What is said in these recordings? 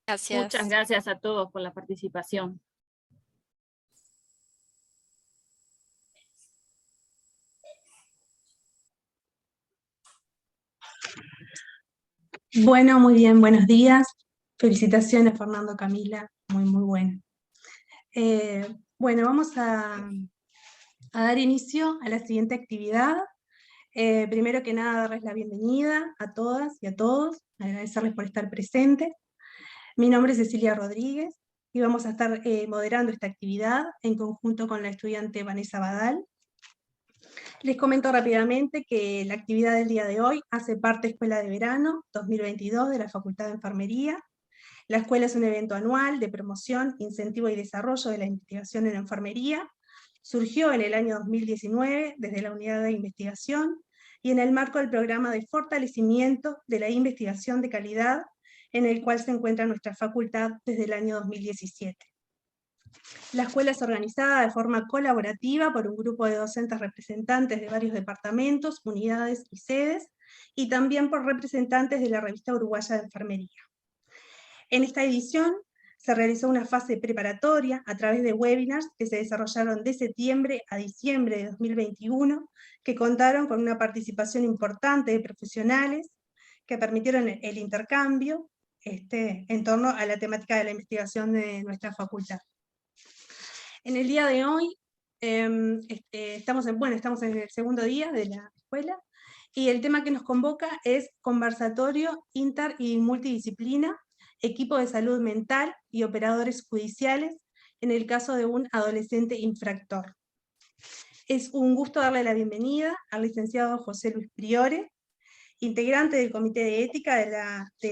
Muchas Gracias. gracias a todos por la participación. Bueno, muy bien, buenos días. Felicitaciones, Fernando, Camila, muy bueno. Bueno, vamos a dar inicio a la siguiente actividad. Primero que nada, darles la bienvenida a todas y a todos, agradecerles por estar presentes. Mi nombre es Cecilia Rodríguez y vamos a estar moderando esta actividad en conjunto con la estudiante Vanessa Badal. Les comento rápidamente que la actividad del día de hoy hace parte de Escuela de Verano 2022 de la Facultad de Enfermería. La escuela es un evento anual de promoción, incentivo y desarrollo de la investigación en enfermería. Surgió en el año 2019 desde la unidad de investigación y en el marco del programa de fortalecimiento de la investigación de calidad en el cual se encuentra nuestra facultad desde el año 2017. La escuela es organizada de forma colaborativa por un grupo de docentes representantes de varios departamentos, unidades y sedes, y también por representantes de la Revista Uruguaya de Enfermería. En esta edición se realizó una fase preparatoria a través de webinars que se desarrollaron de septiembre a diciembre de 2021, que contaron con una participación importante de profesionales que permitieron el intercambio en torno a la temática de la investigación de nuestra facultad. En el día de hoy estamos en el segundo día de la escuela y el tema que nos convoca es conversatorio inter y multidisciplina, equipo de salud mental y operadores judiciales en el caso de un adolescente infractor. Es un gusto darle la bienvenida al licenciado José Luis Priore, integrante del Comité de Ética de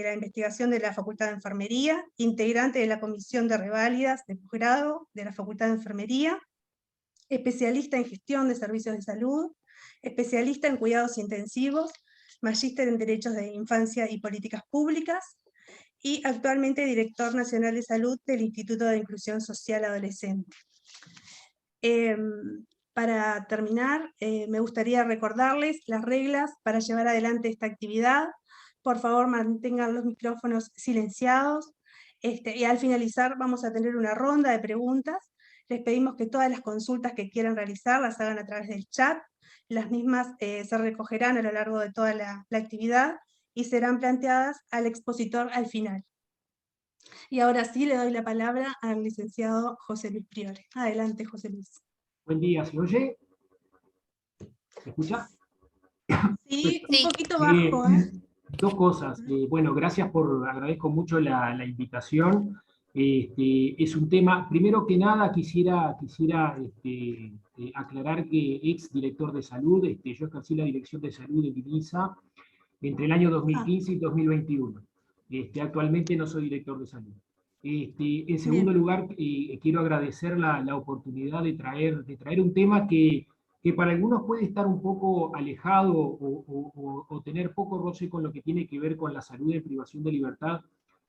la Investigación de la Facultad de Enfermería, integrante de la Comisión de Reválidas de Posgrado de la Facultad de Enfermería, especialista en gestión de servicios de salud, especialista en cuidados intensivos, magíster en Derechos de Infancia y Políticas Públicas, y actualmente director nacional de salud del Instituto de Inclusión Social Adolescente. Para terminar, me gustaría recordarles las reglas para llevar adelante esta actividad. Por favor, mantengan los micrófonos silenciados, y al finalizar vamos a tener una ronda de preguntas. Les pedimos que todas las consultas que quieran realizar las hagan a través del chat. Las mismas se recogerán a lo largo de toda la actividad y serán planteadas al expositor al final. Y ahora sí le doy la palabra al licenciado José Luis Priore. Adelante, José Luis. Buen día, ¿se oye? ¿Se escucha? Sí, un poquito bajo, ¿eh? Dos cosas. Bueno, agradezco mucho la invitación. Es un tema, primero que nada quisiera aclarar que ex director de salud, yo ejercí la dirección de salud de Divisa entre el año 2015 y 2021. Actualmente no soy director de salud. En segundo lugar, quiero agradecer la oportunidad de traer un tema que para algunos puede estar un poco alejado o tener poco roce con lo que tiene que ver con la salud de privación de libertad,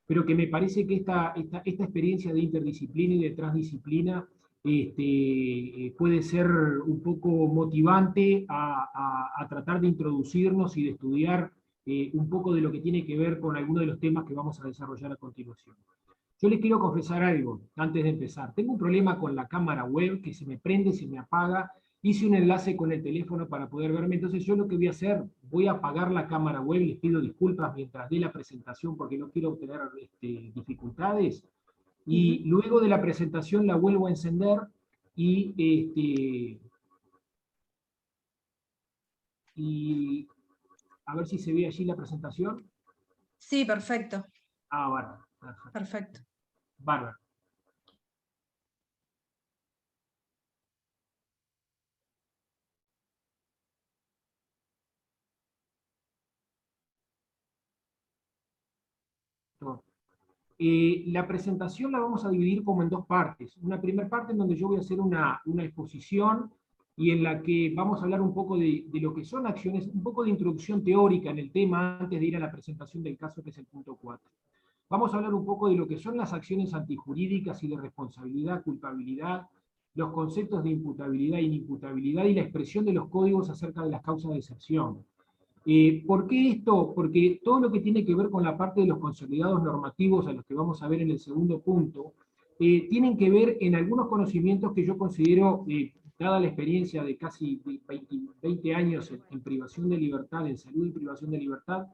pero que me parece que esta experiencia de interdisciplina y de transdisciplina puede ser un poco motivante a tratar de introducirnos y de estudiar un poco de lo que tiene que ver con algunos de los temas que vamos a desarrollar a continuación. Yo les quiero confesar algo antes de empezar. Tengo un problema con la cámara web que se me prende, se me apaga. Hice un enlace con el teléfono para poder verme, entonces yo lo que voy a hacer, voy a apagar la cámara web, les pido disculpas mientras dé la presentación porque no quiero tener dificultades, y luego de la presentación la vuelvo a encender y a ver si se ve allí la presentación. Sí, perfecto. Ah, bárbaro. Perfecto. Bárbaro. La presentación la vamos a dividir como en dos partes. Una primera parte en donde yo voy a hacer una exposición y en la que vamos a hablar un poco de lo que son acciones, un poco de introducción teórica en el tema antes de ir a la presentación del caso, que es el punto 4. Vamos a hablar un poco de lo que son las acciones antijurídicas y de responsabilidad, culpabilidad, los conceptos de imputabilidad e inimputabilidad y la expresión de los códigos acerca de las causas de excepción. ¿Por qué esto? Porque todo lo que tiene que ver con la parte de los consolidados normativos, a los que vamos a ver en el segundo punto, tienen que ver en algunos conocimientos que yo considero, dada la experiencia de casi 20 años en privación de libertad, en salud y privación de libertad,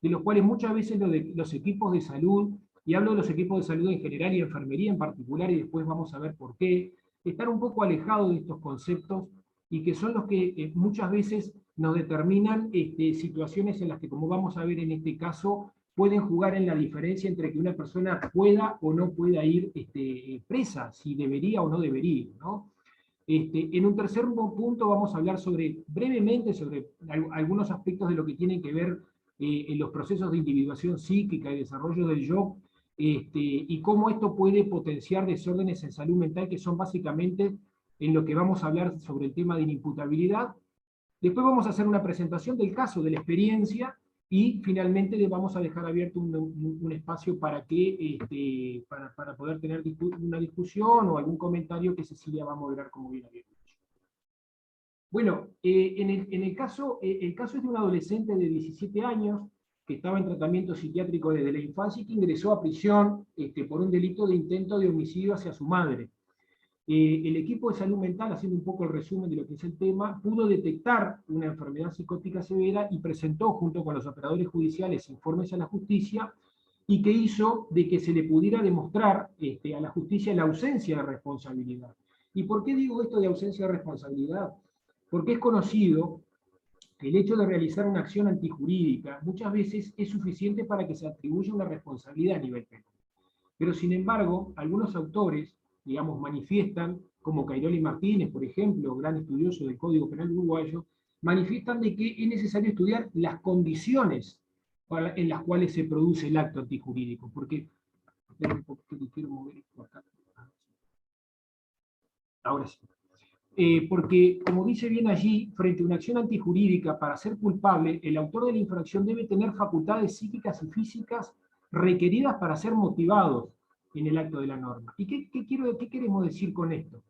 de los cuales muchas veces los equipos de salud, y hablo de los equipos de salud en general y enfermería en particular, y después vamos a ver por qué, están un poco alejados de estos conceptos, y que son los que muchas veces nos determinan situaciones en las que, como vamos a ver en este caso, pueden jugar en la diferencia entre que una persona pueda o no pueda ir presa, si debería o no debería, ¿no? En un tercer punto vamos a hablar brevemente sobre algunos aspectos de lo que tienen que ver en los procesos de individuación psíquica y desarrollo del yo, y cómo esto puede potenciar desórdenes en salud mental, que son básicamente en lo que vamos a hablar sobre el tema de inimputabilidad. Después vamos a hacer una presentación del caso, de la experiencia, y finalmente vamos a dejar abierto un espacio para para poder tener una discusión o algún comentario que Cecilia va a moderar, como bien había dicho. Bueno, el caso es de un adolescente de 17 años que estaba en tratamiento psiquiátrico desde la infancia y que ingresó a prisión por un delito de intento de homicidio hacia su madre. El equipo de salud mental, haciendo un poco el resumen de lo que es el tema, pudo detectar una enfermedad psicótica severa y presentó, junto con los operadores judiciales, informes a la justicia, y que hizo de que se le pudiera demostrar a la justicia la ausencia de responsabilidad. ¿Y por qué digo esto de ausencia de responsabilidad? Porque es conocido que el hecho de realizar una acción antijurídica muchas veces es suficiente para que se atribuya una responsabilidad a nivel penal. Pero sin embargo, algunos autores, digamos, manifiestan, como Cairoli Martínez, por ejemplo, gran estudioso del Código Penal uruguayo, manifiestan de que es necesario estudiar las condiciones en las cuales se produce el acto antijurídico, porque quiero mover esto acá. Ahora sí. Porque, como dice bien allí, frente a una acción antijurídica, para ser culpable, el autor de la infracción debe tener facultades psíquicas y físicas requeridas para ser motivados en el acto de la norma. ¿Y qué queremos decir con esto?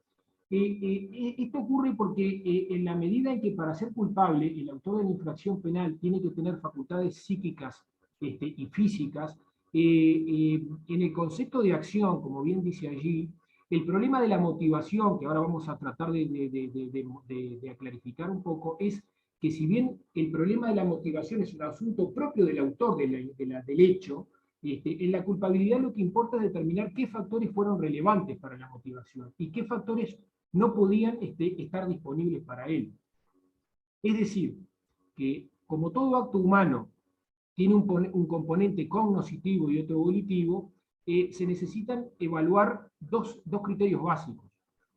Esto ocurre porque en la medida en que para ser culpable el autor de la infracción penal tiene que tener facultades psíquicas y físicas, en el concepto de acción, como bien dice allí, el problema de la motivación, que ahora vamos a tratar de clarificar un poco, es que si bien el problema de la motivación es un asunto propio del autor del hecho, en la culpabilidad lo que importa es determinar qué factores fueron relevantes para la motivación y qué factores no podían estar disponibles para él. Es decir, que como todo acto humano tiene un componente cognoscitivo y otro volitivo, se necesitan evaluar dos criterios básicos.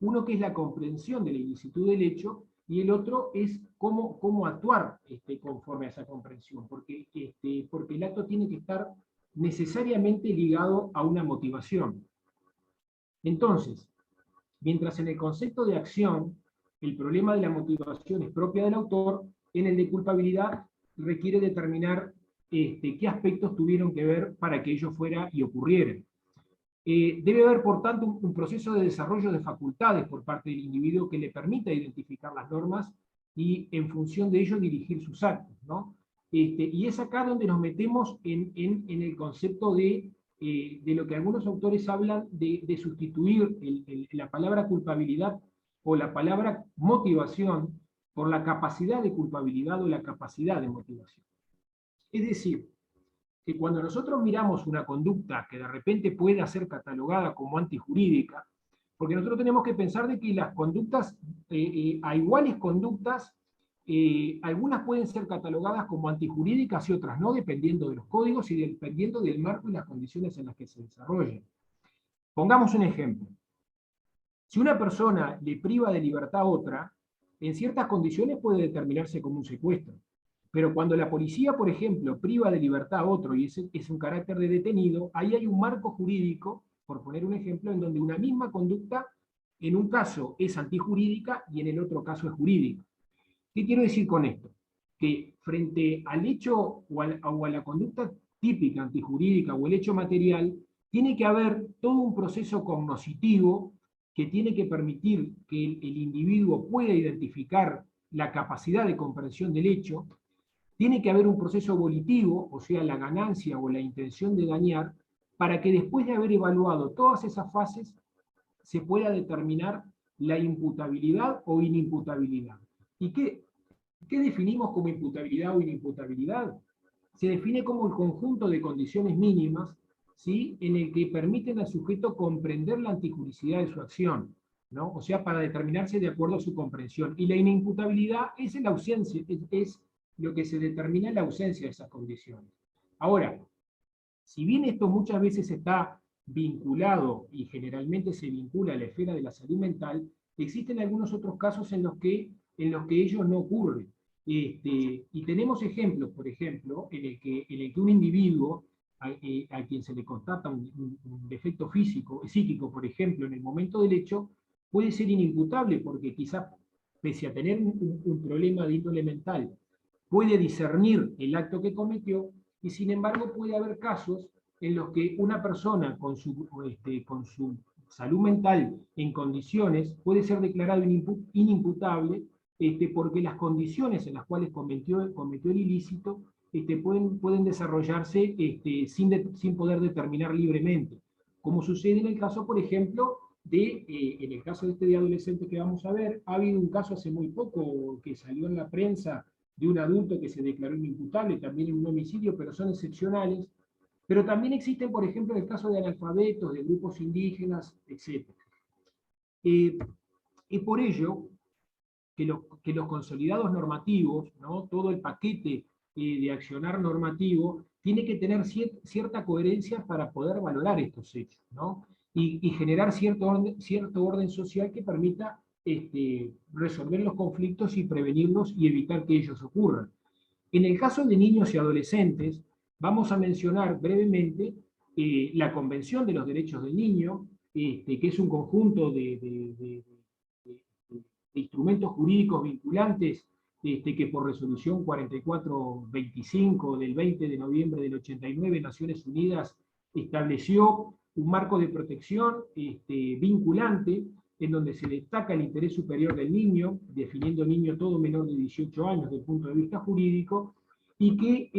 Uno que es la comprensión de la ilicitud del hecho, y el otro es cómo actuar conforme a esa comprensión, porque el acto tiene que estar necesariamente ligado a una motivación. Entonces, mientras en el concepto de acción el problema de la motivación es propia del autor, en el de culpabilidad requiere determinar qué aspectos tuvieron que ver para que ello fuera y ocurriera. Debe haber, por tanto, un proceso de desarrollo de facultades por parte del individuo que le permita identificar las normas y, en función de ello, dirigir sus actos, ¿no? Y es acá donde nos metemos en el concepto de lo que algunos autores hablan de sustituir la palabra culpabilidad o la palabra motivación por la capacidad de culpabilidad o la capacidad de motivación. Es decir, que cuando nosotros miramos una conducta que de repente pueda ser catalogada como antijurídica, porque nosotros tenemos que pensar de que las conductas, a iguales conductas, algunas pueden ser catalogadas como antijurídicas y otras no, dependiendo de los códigos y dependiendo del marco y las condiciones en las que se desarrollen. Pongamos un ejemplo. Si una persona le priva de libertad a otra, en ciertas condiciones puede determinarse como un secuestro. Pero cuando la policía, por ejemplo, priva de libertad a otro y es un carácter de detenido, ahí hay un marco jurídico, por poner un ejemplo, en donde una misma conducta, en un caso es antijurídica y en el otro caso es jurídica. ¿Qué quiero decir con esto? Que frente al hecho o a la conducta típica antijurídica o el hecho material, tiene que haber todo un proceso cognoscitivo que tiene que permitir que el individuo pueda identificar la capacidad de comprensión del hecho. tiene que haber un proceso volitivo, o sea, la ganancia o la intención de dañar, para que después de haber evaluado todas esas fases, se pueda determinar la imputabilidad o inimputabilidad. ¿Y qué definimos como imputabilidad o inimputabilidad? Se define como el conjunto de condiciones mínimas, ¿sí?, en el que permiten al sujeto comprender la antijuricidad de su acción, ¿no? O sea, para determinarse de acuerdo a su comprensión. Y la inimputabilidad es la ausencia, es lo que se determina en la ausencia de esas condiciones. Ahora, si bien esto muchas veces está vinculado y generalmente se vincula a la esfera de la salud mental, existen algunos otros casos en los que ello no ocurre. Y tenemos ejemplos, por ejemplo, en el que un individuo a quien se le constata un defecto físico, psíquico, por ejemplo, en el momento del hecho, puede ser inimputable porque quizás, pese a tener un problema de índole mental, puede discernir el acto que cometió, y sin embargo puede haber casos en los que una persona con su salud mental en condiciones puede ser declarado inimputable, porque las condiciones en las cuales cometió el ilícito pueden desarrollarse sin poder determinar libremente. Como sucede en el caso, por ejemplo, en el caso de este adolescente que vamos a ver, ha habido un caso hace muy poco que salió en la prensa de un adulto que se declaró inimputable, también en un homicidio, pero son excepcionales. Pero también existen, por ejemplo, el caso de analfabetos, de grupos indígenas, etc. Es por ello que los consolidados normativos, ¿no?, todo el paquete de accionar normativo, tiene que tener cierta coherencia para poder valorar estos hechos, ¿no? Y generar cierto orden social que permita resolver los conflictos y prevenirlos y evitar que ellos ocurran. En el caso de niños y adolescentes, vamos a mencionar brevemente la Convención de los Derechos del Niño, que es un conjunto de instrumentos jurídicos vinculantes que por resolución 4425 del 20 de noviembre del 89 Naciones Unidas estableció un marco de protección vinculante en donde se destaca el interés superior del niño, definiendo niño todo menor de 18 años desde el punto de vista jurídico, y que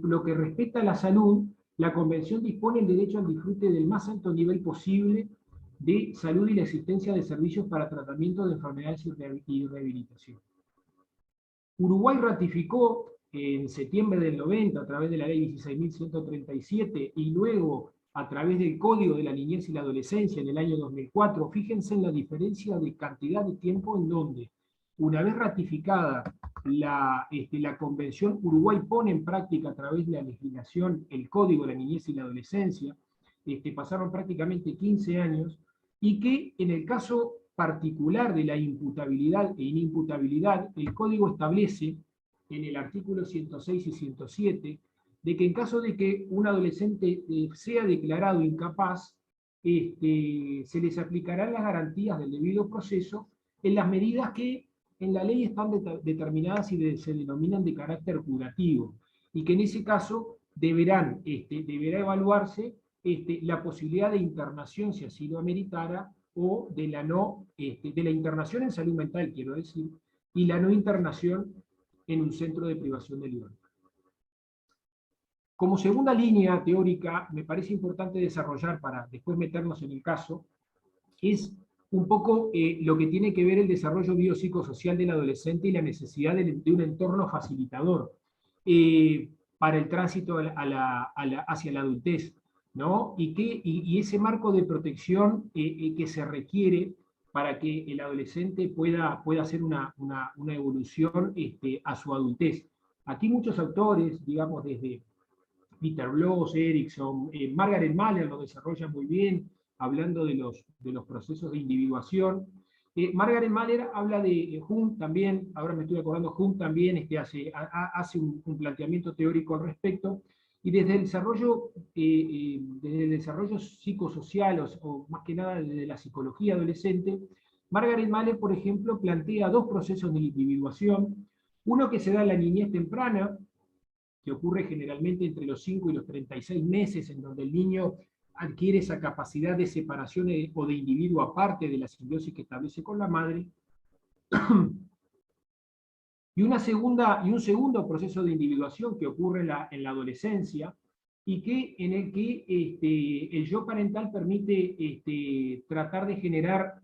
lo que respecta a la salud, la Convención dispone el derecho al disfrute del más alto nivel posible de salud y la existencia de servicios para tratamiento de enfermedades y rehabilitación. Uruguay ratificó en septiembre del 90 a través de la ley 16.137 y luego a través del Código de la Niñez y la Adolescencia en el año 2004, fíjense en la diferencia de cantidad de tiempo en donde, una vez ratificada la Convención, Uruguay pone en práctica a través de la legislación el Código de la Niñez y la Adolescencia, pasaron prácticamente 15 años, y que en el caso particular de la imputabilidad e inimputabilidad, el Código establece en el artículo 106 y 107 de que en caso de que un adolescente sea declarado incapaz, se les aplicarán las garantías del debido proceso en las medidas que en la ley están determinadas y se denominan de carácter curativo, y que en ese caso deberá evaluarse la posibilidad de internación, si así lo ameritara, o de la internación en salud mental, quiero decir, y la no internación en un centro de privación de libertad. Como segunda línea teórica, me parece importante desarrollar, para después meternos en el caso, es un poco lo que tiene que ver el desarrollo biopsicosocial del adolescente y la necesidad de un entorno facilitador para el tránsito hacia la adultez, ¿no? Y ese marco de protección que se requiere para que el adolescente pueda hacer una evolución a su adultez. Aquí muchos autores, digamos, desde Peter Bloss, Erickson, Margaret Mahler lo desarrolla muy bien, hablando de los procesos de individuación. Margaret Mahler habla de Jung también, ahora me estoy acordando, Jung también hace un planteamiento teórico al respecto, y desde el desarrollo psicosocial, o más que nada desde la psicología adolescente, Margaret Mahler, por ejemplo, plantea dos procesos de individuación, uno que se da en la niñez temprana, que ocurre generalmente entre los 5 y los 36 meses, en donde el niño adquiere esa capacidad de separación o de individuo aparte de la simbiosis que establece con la madre. Y un segundo proceso de individuación que ocurre en la adolescencia, y en el que el yo parental permite tratar de generar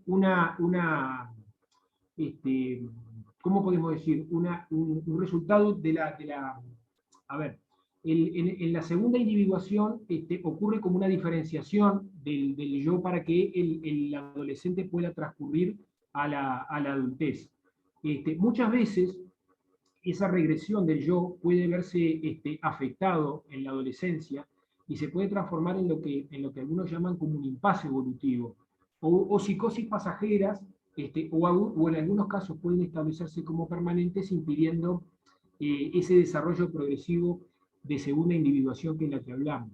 ¿cómo podemos decir? Un resultado a ver, en la segunda individuación ocurre como una diferenciación del yo para que el adolescente pueda transcurrir a la adultez. Muchas veces esa regresión del yo puede verse afectado en la adolescencia y se puede transformar en lo que algunos llaman como un impasse evolutivo, o psicosis pasajeras, o en algunos casos pueden establecerse como permanentes, impidiendo ese desarrollo progresivo de segunda individuación que es la que hablamos.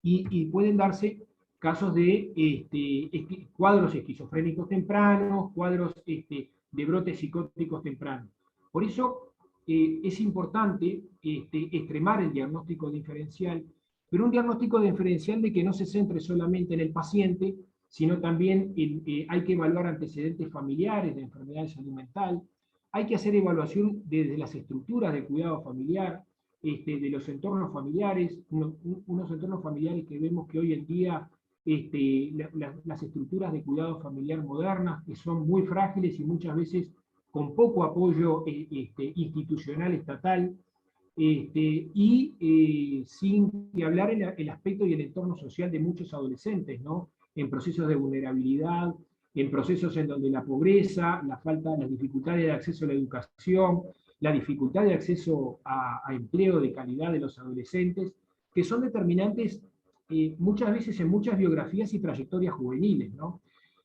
Y pueden darse casos de cuadros esquizofrénicos tempranos, cuadros de brotes psicóticos tempranos. Por eso es importante extremar el diagnóstico diferencial, pero un diagnóstico diferencial de que no se centre solamente en el paciente, sino también hay que evaluar antecedentes familiares de enfermedad de salud mental, hay que hacer evaluación desde las estructuras de cuidado familiar, de los entornos familiares, unos entornos familiares que vemos que hoy en día las estructuras de cuidado familiar modernas, que son muy frágiles y muchas veces con poco apoyo institucional estatal, sin que hablar el aspecto y el entorno social de muchos adolescentes, ¿no? En procesos de vulnerabilidad, en procesos en donde la pobreza, las dificultades de acceso a la educación, la dificultad de acceso a empleo de calidad de los adolescentes, que son determinantes muchas veces en muchas biografías y trayectorias juveniles, ¿no?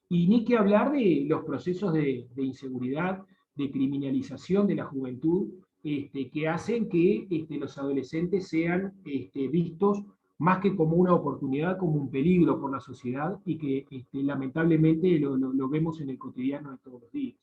Y ni que hablar de los procesos de inseguridad, de criminalización de la juventud, que hacen que los adolescentes sean vistos más que como una oportunidad, como un peligro por la sociedad, y que lamentablemente lo vemos en el cotidiano de todos los días.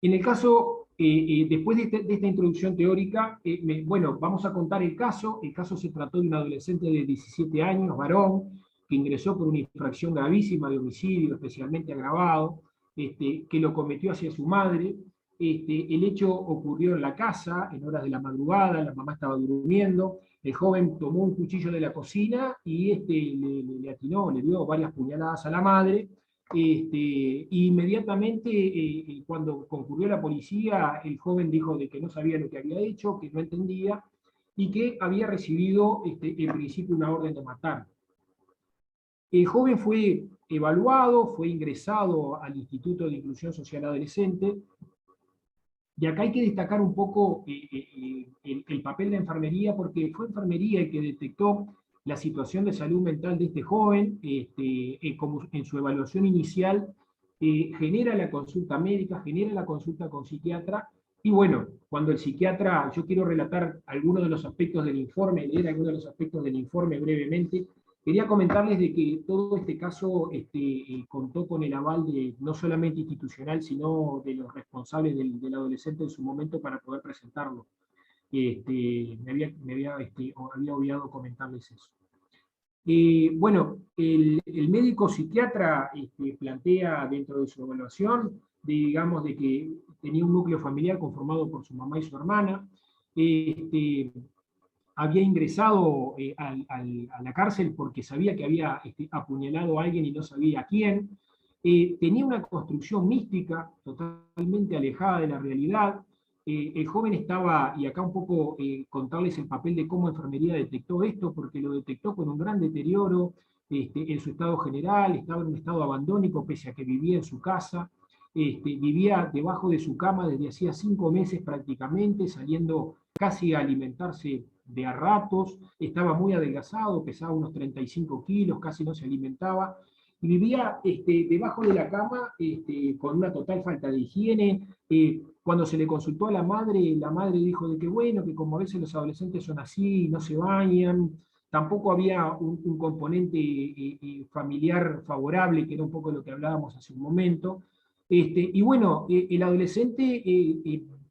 En el caso, después de esta introducción teórica, bueno, vamos a contar el caso. El caso se trató de un adolescente de 17 años, varón, que ingresó por una infracción gravísima de homicidio, especialmente agravado, que lo cometió hacia su madre. El hecho ocurrió en la casa, en horas de la madrugada, la mamá estaba durmiendo, el joven tomó un cuchillo de la cocina y le atinó, le dio varias puñaladas a la madre. Inmediatamente, cuando concurrió la policía, el joven dijo de que no sabía lo que había hecho, que no entendía, y que había recibido en principio una orden de matar. El joven fue evaluado, fue ingresado al Instituto de Inclusión Social Adolescente, y acá hay que destacar un poco el papel de enfermería, porque fue enfermería el que detectó la situación de salud mental de este joven, como en su evaluación inicial, genera la consulta médica, genera la consulta con psiquiatra, y bueno, cuando el psiquiatra, yo quiero relatar algunos de los aspectos del informe, leer algunos de los aspectos del informe brevemente. Quería comentarles de que todo este caso contó con el aval no solamente institucional, sino de los responsables del adolescente en su momento para poder presentarlo. Había olvidado comentarles eso. Bueno, el médico psiquiatra plantea dentro de su evaluación, digamos, de que tenía un núcleo familiar conformado por su mamá y su hermana, había ingresado a la cárcel porque sabía que había apuñalado a alguien y no sabía a quién, tenía una construcción mística totalmente alejada de la realidad. El joven estaba, y acá un poco contarles el papel de cómo enfermería detectó esto, porque lo detectó con un gran deterioro en su estado general, estaba en un estado abandónico pese a que vivía en su casa, vivía debajo de su cama desde hacía 5 meses prácticamente, saliendo casi a alimentarse de a ratos, estaba muy adelgazado, pesaba unos 35 kilos, casi no se alimentaba, y vivía debajo de la cama con una total falta de higiene. Cuando se le consultó a la madre dijo de que bueno, que como a veces los adolescentes son así, no se bañan, tampoco había un componente familiar favorable, que era un poco lo que hablábamos hace un momento. Y bueno, el adolescente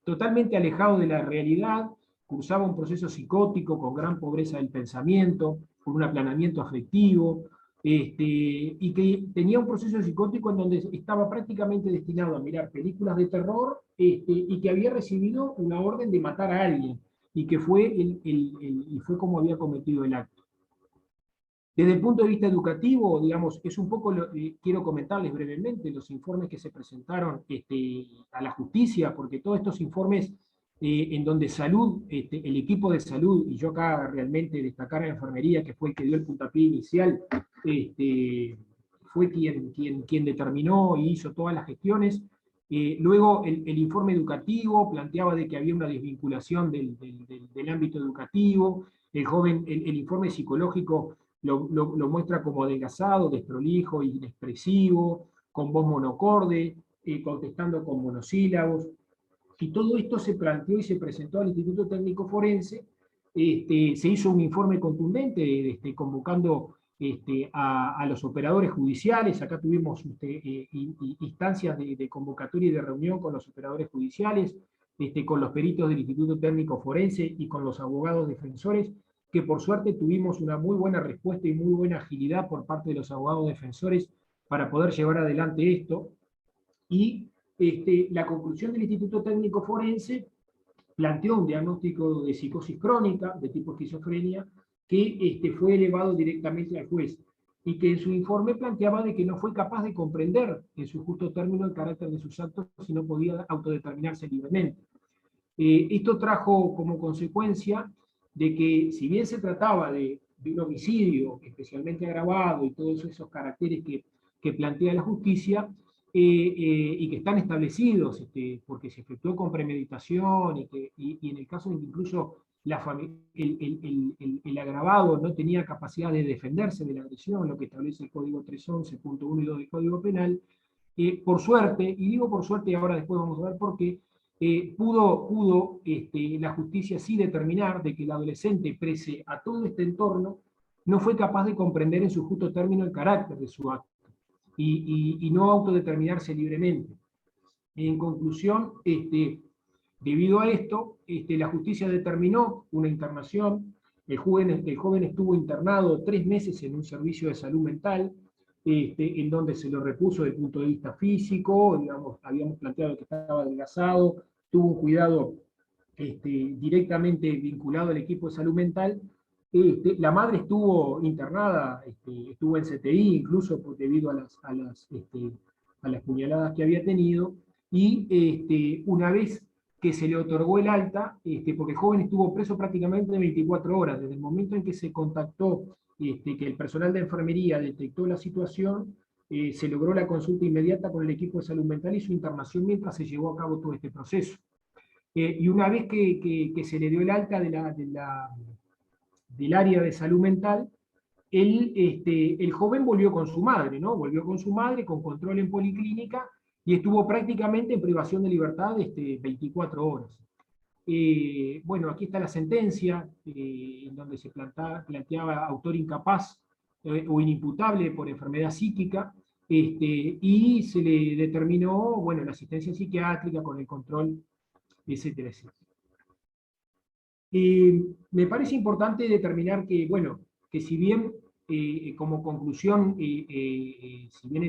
totalmente alejado de la realidad, cursaba un proceso psicótico con gran pobreza del pensamiento, con un aplanamiento afectivo, y que tenía un proceso psicótico en donde estaba prácticamente destinado a mirar películas de terror, y que había recibido una orden de matar a alguien, y que fue, y fue como había cometido el acto. Desde el punto de vista educativo, digamos, es un poco, quiero comentarles brevemente los informes que se presentaron a la justicia, porque todos estos informes en donde salud, el equipo de salud, y yo acá realmente destacar a la enfermería, que fue el que dio el puntapié inicial, fue quien determinó y hizo todas las gestiones. Luego el informe educativo planteaba de que había una desvinculación del ámbito educativo. El informe psicológico lo muestra como adelgazado, desprolijo, inexpresivo, con voz monocorde, contestando con monosílabos. Y todo esto se planteó y se presentó al Instituto Técnico Forense. Se hizo un informe contundente, convocando a los operadores judiciales. Acá tuvimos instancias de convocatoria y de reunión con los operadores judiciales, con los peritos del Instituto Técnico Forense y con los abogados defensores, que por suerte tuvimos una muy buena respuesta y muy buena agilidad por parte de los abogados defensores para poder llevar adelante esto. Y la conclusión del Instituto Técnico Forense planteó un diagnóstico de psicosis crónica de tipo esquizofrenia que fue elevado directamente al juez, y que en su informe planteaba de que no fue capaz de comprender en su justo término el carácter de sus actos y no podía autodeterminarse libremente. Esto trajo como consecuencia de que, si bien se trataba de un homicidio especialmente agravado y todos esos caracteres que plantea la justicia, y que están establecidos porque se efectuó con premeditación, y en el caso de que incluso el agravado no tenía capacidad de defenderse de la agresión, lo que establece el Código 311.1 y 2 del Código Penal, por suerte, y digo por suerte y ahora después vamos a ver por qué, pudo la justicia sí determinar de que el adolescente, pese a todo este entorno, no fue capaz de comprender en su justo término el carácter de su acto, y no autodeterminarse libremente. En conclusión, debido a esto, la justicia determinó una internación. El joven estuvo internado 3 meses en un servicio de salud mental, en donde se lo repuso desde el punto de vista físico. Digamos, habíamos planteado que estaba adelgazado, tuvo un cuidado directamente vinculado al equipo de salud mental. La madre estuvo internada, estuvo en CTI, incluso debido a las puñaladas que había tenido, y una vez que se le otorgó el alta, porque el joven estuvo preso prácticamente 24 horas, desde el momento en que se contactó, que el personal de enfermería detectó la situación, se logró la consulta inmediata con el equipo de salud mental y su internación mientras se llevó a cabo todo este proceso. Y una vez que se le dio el alta del área de salud mental, el joven volvió con su madre, ¿no? Volvió con su madre, con control en policlínica, y estuvo prácticamente en privación de libertad 24 horas. Bueno, aquí está la sentencia, en donde se planteaba autor incapaz o inimputable por enfermedad psíquica, y se le determinó, bueno, la asistencia psiquiátrica con el control, etcétera, etcétera. Me parece importante determinar que, bueno, que si bien como conclusión, si bien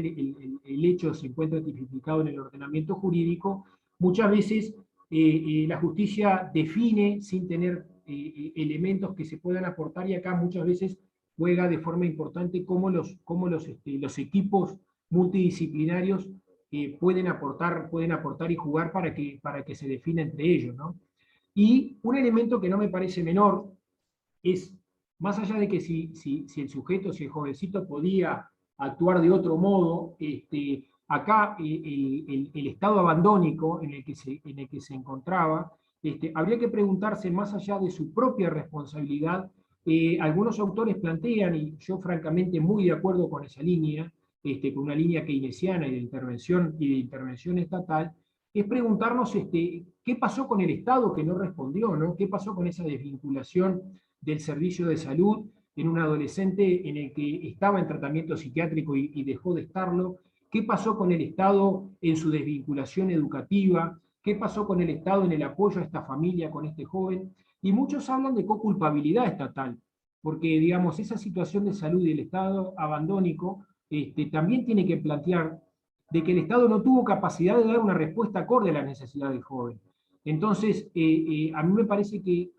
el hecho se encuentra tipificado en el ordenamiento jurídico, muchas veces la justicia define sin tener elementos que se puedan aportar, y acá muchas veces juega de forma importante cómo los equipos multidisciplinarios pueden aportar y jugar para que se defina entre ellos, ¿no? Y un elemento que no me parece menor es, más allá de que si el sujeto, si el jovencito podía actuar de otro modo, acá el estado abandónico en el que se encontraba, habría que preguntarse, más allá de su propia responsabilidad. Algunos autores plantean, y yo francamente muy de acuerdo con esa línea, con una línea keynesiana y de intervención estatal, es preguntarnos qué pasó con el Estado que no respondió, ¿no? ¿Qué pasó con esa desvinculación del servicio de salud en un adolescente en el que estaba en tratamiento psiquiátrico y dejó de estarlo? ¿Qué pasó con el Estado en su desvinculación educativa? ¿Qué pasó con el Estado en el apoyo a esta familia, con este joven? Y muchos hablan de coculpabilidad estatal. porque, digamos, esa situación de salud y el estado abandónico también tiene que plantear de que el Estado no tuvo capacidad de dar una respuesta acorde a las necesidades del joven. Entonces, a mí me parece que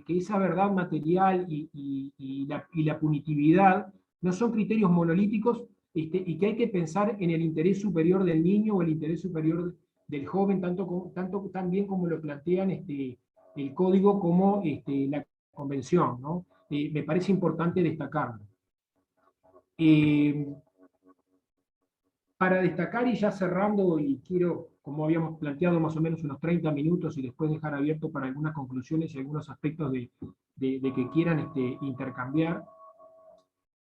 esa verdad material y la punitividad no son criterios monolíticos, y que hay que pensar en el interés superior del niño o el interés superior del joven, tanto también como lo plantean el código como la convención, ¿no? Me parece importante destacarlo. Para destacar y ya cerrando, y quiero, como habíamos planteado, más o menos unos 30 minutos y después dejar abierto para algunas conclusiones y algunos aspectos de que quieran intercambiar,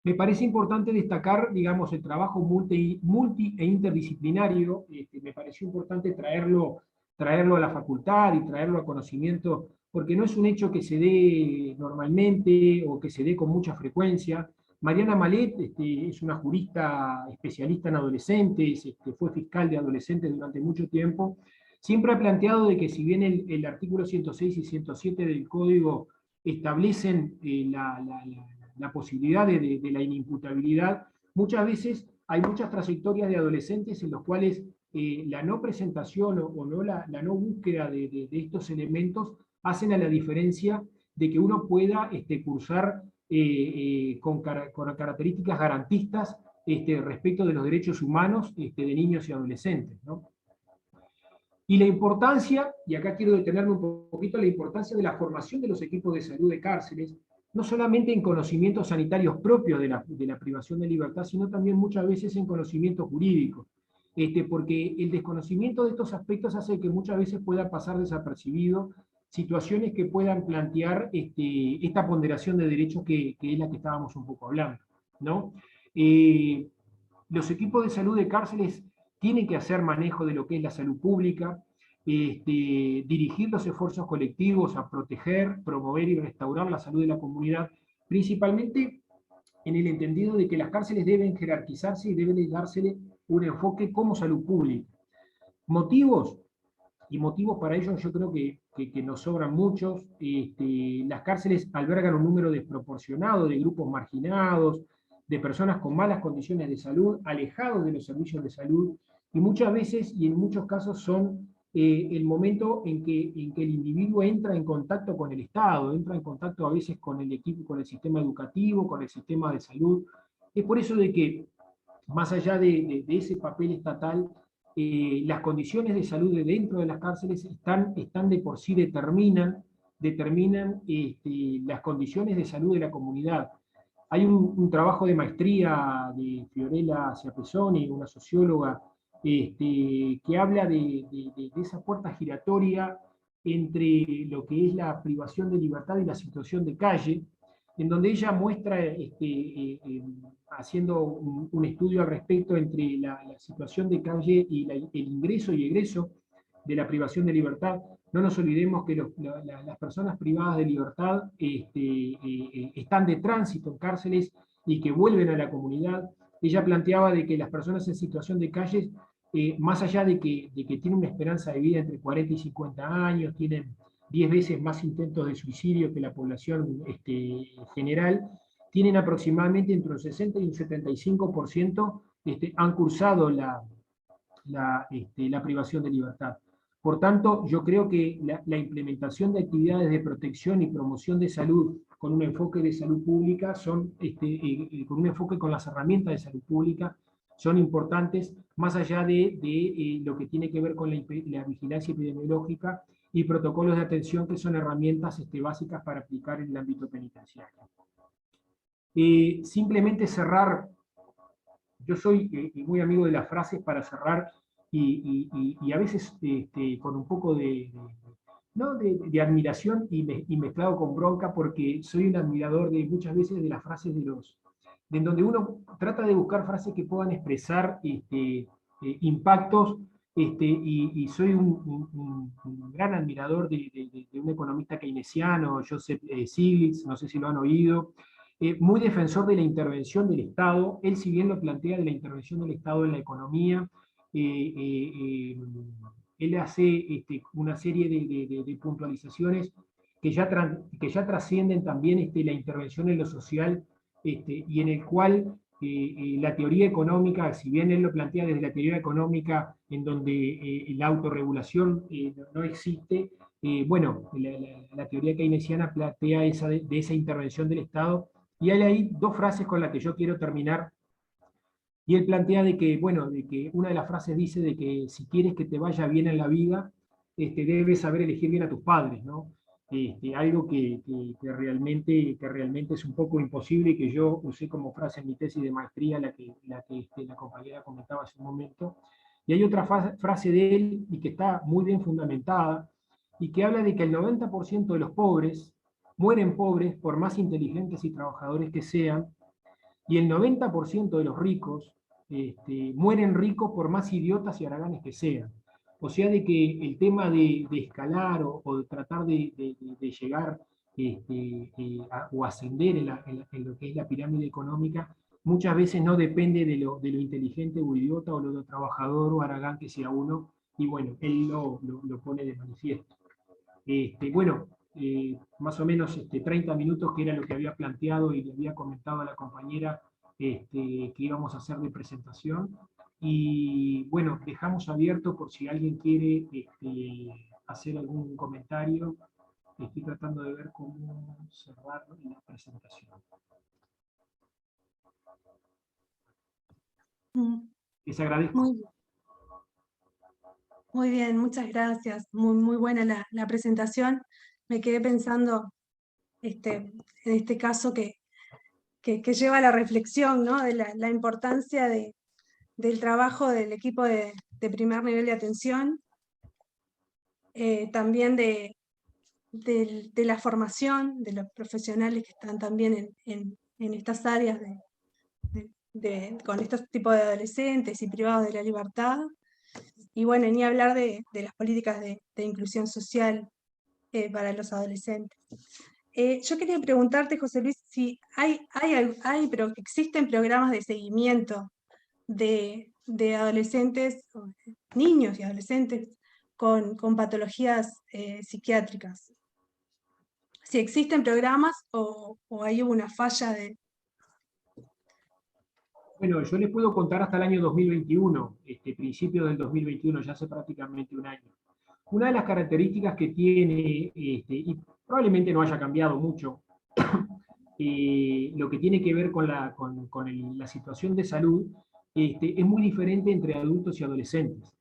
me parece importante destacar, digamos, el trabajo multi e interdisciplinario. Me pareció importante traerlo a la facultad y traerlo a conocimiento, porque no es un hecho que se dé normalmente o que se dé con mucha frecuencia. Mariana Malet es una jurista especialista en adolescentes, fue fiscal de adolescentes durante mucho tiempo. Siempre ha planteado de que si bien el artículo 106 y 107 del Código establecen la posibilidad de la inimputabilidad, muchas veces hay muchas trayectorias de adolescentes en los cuales la no presentación o no la no búsqueda de estos elementos hacen a la diferencia de que uno pueda cursar con características garantistas respecto de los derechos humanos de niños y adolescentes, ¿no? Y la importancia, y acá quiero detenerme un poquito, la importancia de la formación de los equipos de salud de cárceles, no solamente en conocimientos sanitarios propios de la privación de libertad, sino también muchas veces en conocimientos jurídicos. Porque el desconocimiento de estos aspectos hace que muchas veces pueda pasar desapercibido situaciones que puedan plantear esta ponderación de derechos que es la que estábamos un poco hablando, ¿no? Los equipos de salud de cárceles tienen que hacer manejo de lo que es la salud pública, dirigir los esfuerzos colectivos a proteger, promover y restaurar la salud de la comunidad, principalmente en el entendido de que las cárceles deben jerarquizarse y deben dársele un enfoque como salud pública. Motivos para ello yo creo que nos sobran muchos. Las cárceles albergan un número desproporcionado de grupos marginados, de personas con malas condiciones de salud, alejados de los servicios de salud, y muchas veces y en muchos casos son el momento en que el individuo entra en contacto con el Estado, entra en contacto a veces con el equipo, con el sistema educativo, con el sistema de salud. Es por eso de que, más allá de ese papel estatal, las condiciones de salud de dentro de las cárceles están de por sí determinan las condiciones de salud de la comunidad. Hay un trabajo de maestría de Fiorella Ciapesoni, una socióloga, que habla de esa puerta giratoria entre lo que es la privación de libertad y la situación de calle, en donde ella muestra, haciendo un estudio al respecto entre la situación de calle y el ingreso y egreso de la privación de libertad. No nos olvidemos que las personas privadas de libertad están de tránsito en cárceles y que vuelven a la comunidad. Ella planteaba de que las personas en situación de calle, más allá de que tienen una esperanza de vida entre 40 y 50 años, tienen 10 veces más intentos de suicidio que la población general, tienen aproximadamente entre un 60 y un 75% han cursado la privación de libertad. Por tanto, yo creo que la implementación de actividades de protección y promoción de salud con un enfoque de salud pública con un enfoque con las herramientas de salud pública son importantes, más allá de lo que tiene que ver con la vigilancia epidemiológica y protocolos de atención, que son herramientas básicas para aplicar en el ámbito penitenciario. Simplemente cerrar, yo soy muy amigo de las frases para cerrar, y a veces con un poco de admiración y mezclado con bronca, porque soy un admirador de muchas veces de las frases de donde uno trata de buscar frases que puedan expresar impactos, y soy un gran admirador de un economista keynesiano, Joseph Stiglitz, no sé si lo han oído, muy defensor de la intervención del Estado. Él, si bien lo plantea de la intervención del Estado en la economía, él hace una serie de puntualizaciones que ya trascienden también la intervención en lo social, y en el cual la teoría económica, si bien él lo plantea desde la teoría económica, en donde la autorregulación no existe, bueno, la teoría keynesiana plantea de esa intervención del Estado, y hay ahí dos frases con las que yo quiero terminar. Y él plantea de que, bueno, de que una de las frases dice de que si quieres que te vaya bien en la vida, debes saber elegir bien a tus padres, ¿no? Algo que realmente es un poco imposible y que yo usé como frase en mi tesis de maestría, la compañera comentaba hace un momento. Y hay otra frase de él, y que está muy bien fundamentada, y que habla de que el 90% de los pobres mueren pobres por más inteligentes y trabajadores que sean, y el 90% de los ricos mueren ricos por más idiotas y haraganes que sean. O sea, de que el tema de escalar o de tratar de llegar o ascender en lo que es la pirámide económica, muchas veces no depende de lo inteligente o idiota o lo trabajador o haragán que sea uno, y bueno, él lo pone de manifiesto. Bueno, más o menos 30 minutos, que era lo que había planteado y le había comentado a la compañera que íbamos a hacer de presentación. Y bueno, dejamos abierto por si alguien quiere hacer algún comentario. Estoy tratando de ver cómo cerrar la presentación. Les agradezco. Muy bien, muchas gracias. Muy buena la presentación. Me quedé pensando en este caso que lleva a la reflexión, ¿no? De la importancia del trabajo del equipo de primer nivel de atención, también de la formación de los profesionales que están también en estas áreas con estos tipos de adolescentes y privados de la libertad. Y bueno, ni hablar de las políticas de inclusión social para los adolescentes. Yo quería preguntarte, José Luis, si pero existen programas de seguimiento de adolescentes, niños y adolescentes con patologías psiquiátricas. Si existen programas o hay una falla de... Bueno, yo les puedo contar hasta el año 2021, principio del 2021, ya hace prácticamente un año. Una de las características que tiene, y probablemente no haya cambiado mucho, lo que tiene que ver con la situación de salud, es muy diferente entre adultos y adolescentes.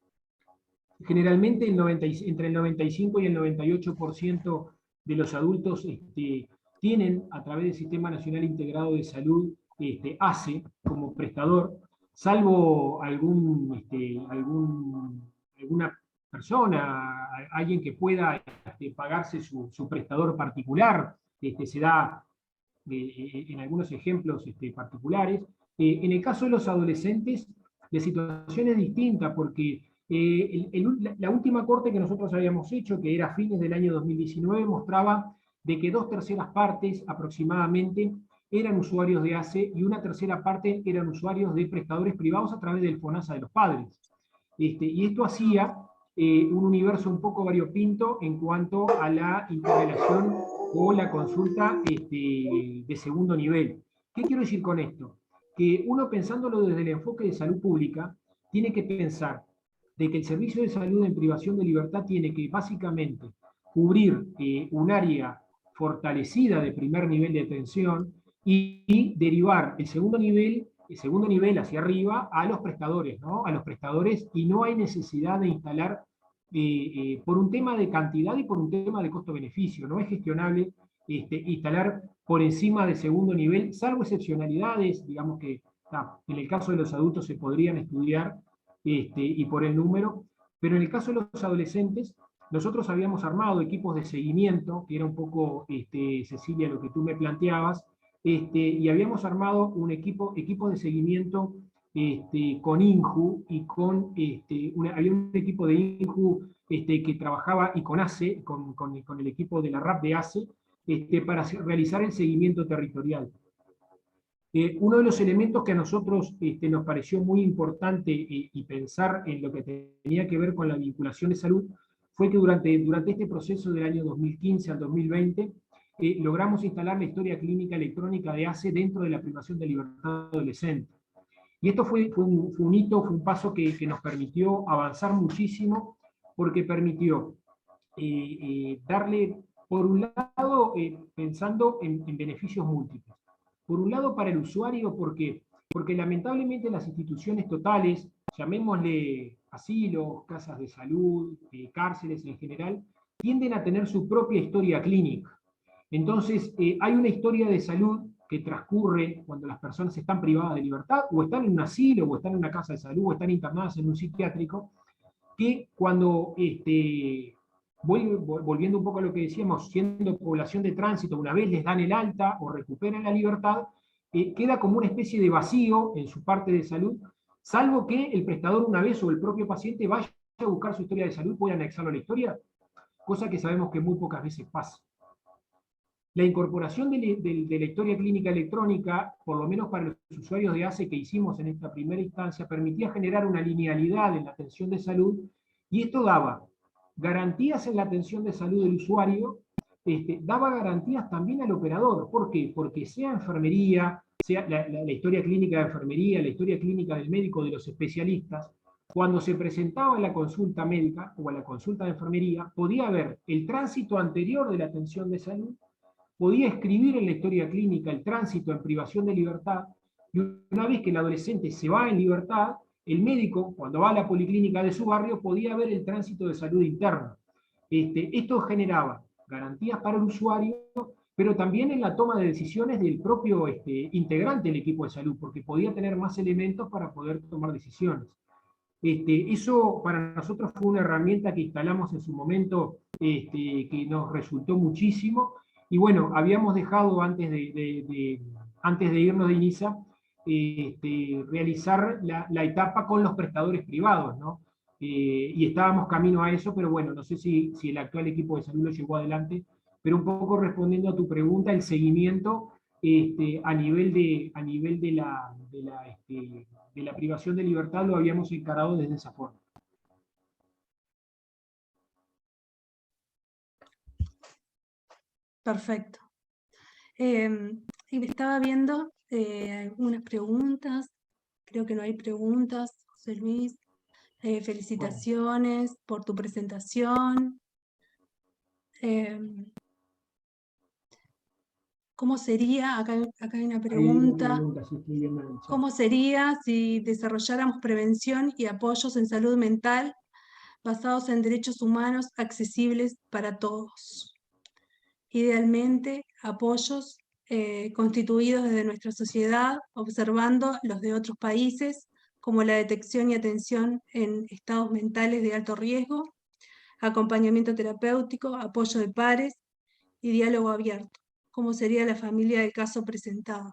Generalmente entre el 95 y el 98% de los adultos tienen, a través del Sistema Nacional Integrado de Salud, ACE como prestador, salvo alguna persona, alguien que pueda pagarse su prestador particular, se da en algunos ejemplos particulares. En el caso de los adolescentes, la situación es distinta, porque la última corte que nosotros habíamos hecho, que era a fines del año 2019, mostraba de que 2/3 partes aproximadamente eran usuarios de ACE y 1/3 parte eran usuarios de prestadores privados a través del FONASA de los padres. Y esto hacía un universo un poco variopinto en cuanto a la interrelación o la consulta de segundo nivel. ¿Qué quiero decir con esto? Que uno, pensándolo desde el enfoque de salud pública, tiene que pensar de que el servicio de salud en privación de libertad tiene que básicamente cubrir un área fortalecida de primer nivel de atención y derivar el segundo nivel hacia arriba a los prestadores, ¿no? A los prestadores, y no hay necesidad de instalar por un tema de cantidad y por un tema de costo-beneficio. No es gestionable instalar por encima del segundo nivel, salvo excepcionalidades, digamos que en el caso de los adultos se podrían estudiar y por el número, pero en el caso de los adolescentes, nosotros habíamos armado equipos de seguimiento, que era un poco, Cecilia, lo que tú me planteabas, y habíamos armado un equipo de seguimiento con INJU y había un equipo de INJU que trabajaba, y con ACE, con el equipo de la RAP de ACE, para realizar el seguimiento territorial. Uno de los elementos que a nosotros nos pareció muy importante y pensar en lo que tenía que ver con la vinculación de salud, fue que durante este proceso del año 2015 al 2020, logramos instalar la historia clínica electrónica de ACE dentro de la privación de libertad adolescente. Y esto fue un hito, fue un paso que nos permitió avanzar muchísimo, porque permitió darle, por un lado, pensando en beneficios múltiples. Por un lado, para el usuario, porque lamentablemente las instituciones totales, llamémosle asilos, casas de salud, cárceles en general, tienden a tener su propia historia clínica. Entonces, hay una historia de salud que transcurre cuando las personas están privadas de libertad, o están en un asilo, o están en una casa de salud, o están internadas en un psiquiátrico, que cuando, volviendo un poco a lo que decíamos, siendo población de tránsito, una vez les dan el alta o recuperan la libertad, queda como una especie de vacío en su parte de salud, salvo que el prestador una vez o el propio paciente vaya a buscar su historia de salud, pueda anexarlo a la historia, cosa que sabemos que muy pocas veces pasa. La incorporación de la historia clínica electrónica, por lo menos para los usuarios de ACE que hicimos en esta primera instancia, permitía generar una linealidad en la atención de salud, y esto daba garantías en la atención de salud del usuario, daba garantías también al operador. ¿Por qué? Porque sea enfermería, sea la historia clínica de enfermería, la historia clínica del médico, de los especialistas, cuando se presentaba en la consulta médica o a la consulta de enfermería, podía ver el tránsito anterior de la atención de salud, podía escribir en la historia clínica el tránsito en privación de libertad, y una vez que el adolescente se va en libertad, el médico, cuando va a la policlínica de su barrio, podía ver el tránsito de salud interna. Esto generaba garantías para el usuario, pero también en la toma de decisiones del propio integrante del equipo de salud, porque podía tener más elementos para poder tomar decisiones. Eso para nosotros fue una herramienta que instalamos en su momento, que nos resultó muchísimo. Y bueno, habíamos dejado antes de irnos de INISA, realizar la etapa con los prestadores privados, ¿no? Y estábamos camino a eso, pero bueno, no sé si el actual equipo de salud lo llevó adelante, pero un poco respondiendo a tu pregunta, el seguimiento a nivel de la privación de libertad lo habíamos encarado desde esa forma. Perfecto. Estaba viendo algunas preguntas, creo que no hay preguntas, José Luis. Felicitaciones por tu presentación. ¿Cómo sería? Acá hay una pregunta. ¿Cómo sería si desarrolláramos prevención y apoyos en salud mental basados en derechos humanos accesibles para todos? Idealmente, apoyos constituidos desde nuestra sociedad, observando los de otros países, como la detección y atención en estados mentales de alto riesgo, acompañamiento terapéutico, apoyo de pares y diálogo abierto. ¿Cómo sería la familia del caso presentado?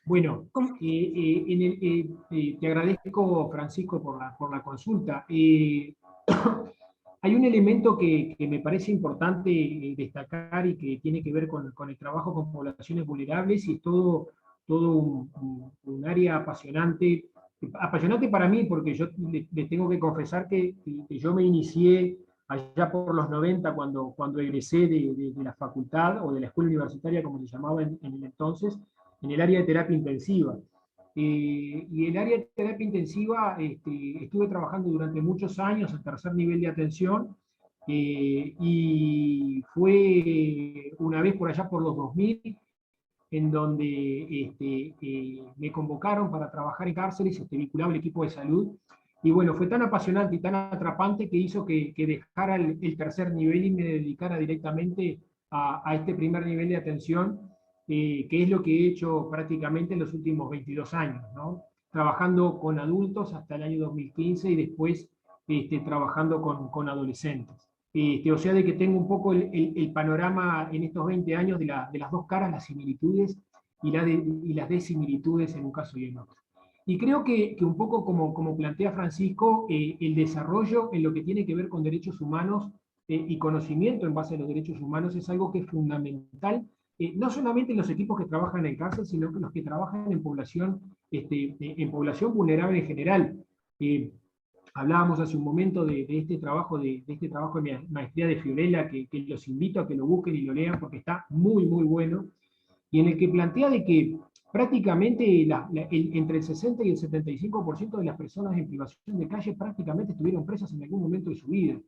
Bueno, te agradezco, Francisco, por la consulta. Hay un elemento que me parece importante destacar y que tiene que ver con el trabajo con poblaciones vulnerables, y es todo un área apasionante para mí, porque yo les tengo que confesar que yo me inicié allá por los 90, cuando egresé de la facultad o de la escuela universitaria, como se llamaba en el entonces, en el área de terapia intensiva. Y el área de terapia intensiva estuve trabajando durante muchos años en tercer nivel de atención, y fue una vez por allá por los 2000 en donde me convocaron para trabajar en cárceles, vinculado al equipo de salud, y bueno, fue tan apasionante y tan atrapante que hizo que dejara el tercer nivel y me dedicara directamente a este primer nivel de atención, que es lo que he hecho prácticamente en los últimos 22 años, ¿no? Trabajando con adultos hasta el año 2015 y después trabajando con adolescentes. O sea, de que tengo un poco el panorama en estos 20 años de las dos caras, las similitudes y las desimilitudes en un caso y en otro. Y creo que un poco como plantea Francisco, el desarrollo en lo que tiene que ver con derechos humanos y conocimiento en base a los derechos humanos es algo que es fundamental, no solamente en los equipos que trabajan en cárcel, sino que los que trabajan en población vulnerable en general. Hablábamos hace un momento de este trabajo de maestría de Fiorella, que los invito a que lo busquen y lo lean porque está muy, muy bueno, y en el que plantea de que prácticamente entre el 60 y el 75% de las personas en privación de calle prácticamente estuvieron presas en algún momento de su vida,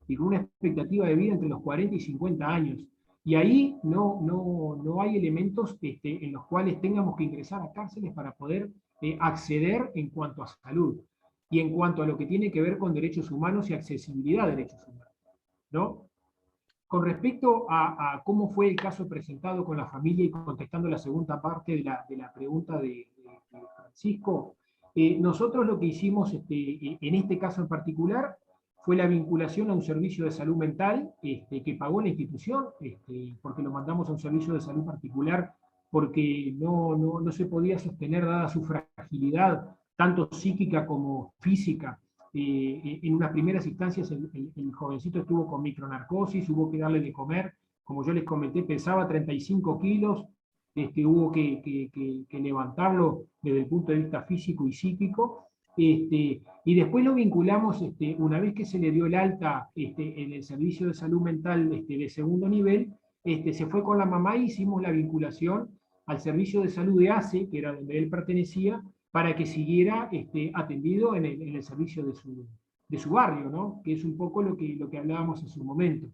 y con una expectativa de vida entre los 40 y 50 años. Y ahí no hay elementos en los cuales tengamos que ingresar a cárceles para poder acceder en cuanto a salud y en cuanto a lo que tiene que ver con derechos humanos y accesibilidad a derechos humanos, ¿no? Con respecto a cómo fue el caso presentado con la familia y contestando la segunda parte de la pregunta de Francisco, nosotros lo que hicimos en este caso en particular fue la vinculación a un servicio de salud mental que pagó la institución, porque lo mandamos a un servicio de salud particular porque no se podía sostener dada su fragilidad, tanto psíquica como física. En unas primeras instancias el jovencito estuvo con micronarcosis, hubo que darle de comer, como yo les comenté, pesaba 35 kilos, hubo que levantarlo desde el punto de vista físico y psíquico, y después lo vinculamos, una vez que se le dio el alta en el servicio de salud mental de segundo nivel, se fue con la mamá y hicimos la vinculación al servicio de salud de ACE, que era donde él pertenecía, para que siguiera atendido en el servicio de su barrio, ¿no? Que es un poco lo que hablábamos en su momento.